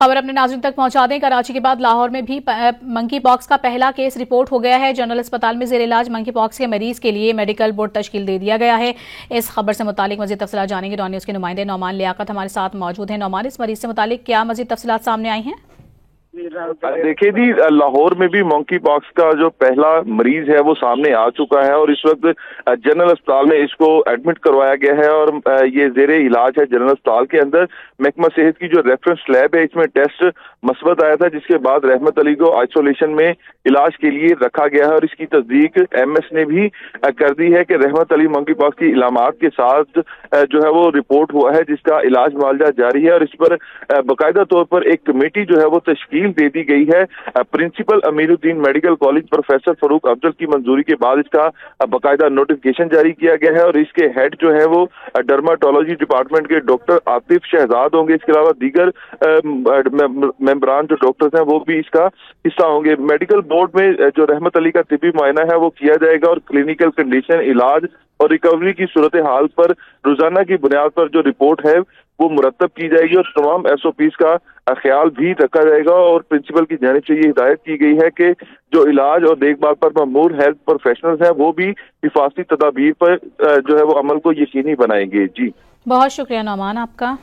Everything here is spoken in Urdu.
خبر اپنے ناظرین تک پہنچا دیں۔ کراچی کے بعد لاہور میں بھی منکی پاکس کا پہلا کیس رپورٹ ہو گیا ہے۔ جنرل اسپتال میں زیر علاج منکی پاکس کے مریض کے لیے میڈیکل بورڈ تشکیل دے دیا گیا ہے۔ اس خبر سے متعلق مزید تفصیلات جانیں گے۔ ڈان نیوز کے نمائندے نعمان لیاقت ہمارے ساتھ موجود ہیں۔ نعمان، اس مریض سے متعلق کیا مزید تفصیلات سامنے آئی ہیں؟ دیکھیے جی، لاہور میں بھی منکی پاکس کا جو پہلا مریض ہے وہ سامنے آ چکا ہے اور اس وقت جنرل اسپتال میں اس کو ایڈمٹ کروایا گیا ہے اور یہ زیر علاج ہے جنرل اسپتال کے اندر۔ محکمہ صحت کی جو ریفرنس لیب ہے اس میں ٹیسٹ مثبت آیا تھا، جس کے بعد رحمت علی کو آئسولیشن میں علاج کے لیے رکھا گیا ہے اور اس کی تصدیق ایم ایس نے بھی کر دی ہے کہ رحمت علی منکی پاکس کی علامات کے ساتھ جو ہے وہ رپورٹ ہوا ہے، جس کا علاج معالجہ جاری ہے اور اس پر باقاعدہ طور پر ایک کمیٹی جو ہے وہ تشکیل دے دی گئی ہے۔ پرنسپل امیر الدین میڈیکل کالج پروفیسر فاروق افضل کی منظوری کے بعد اس کا باقاعدہ نوٹیفکیشن جاری کیا گیا ہے اور اس کے ہیڈ جو ہے وہ ڈرماٹولوجی ڈپارٹمنٹ کے ڈاکٹر عاطف شہزاد ہوں گے۔ اس کے علاوہ دیگر ممبران جو ڈاکٹرز ہیں وہ بھی اس کا حصہ ہوں گے۔ میڈیکل بورڈ میں جو رحمت علی کا طبی معائنہ ہے وہ کیا جائے گا اور کلینکل کنڈیشن، علاج اور ریکوری کی صورتحال پر روزانہ کی بنیاد پر جو رپورٹ ہے وہ مرتب کی جائے گی اور تمام ایس او پیز کا خیال بھی رکھا جائے گا۔ اور پرنسپل کی جانب سے یہ ہدایت کی گئی ہے کہ جو علاج اور دیکھ بھال پر مامور ہیلتھ پروفیشنلز ہیں وہ بھی حفاظتی تدابیر پر جو ہے وہ عمل کو یقینی بنائیں گے۔ جی بہت شکریہ نعمان آپ کا۔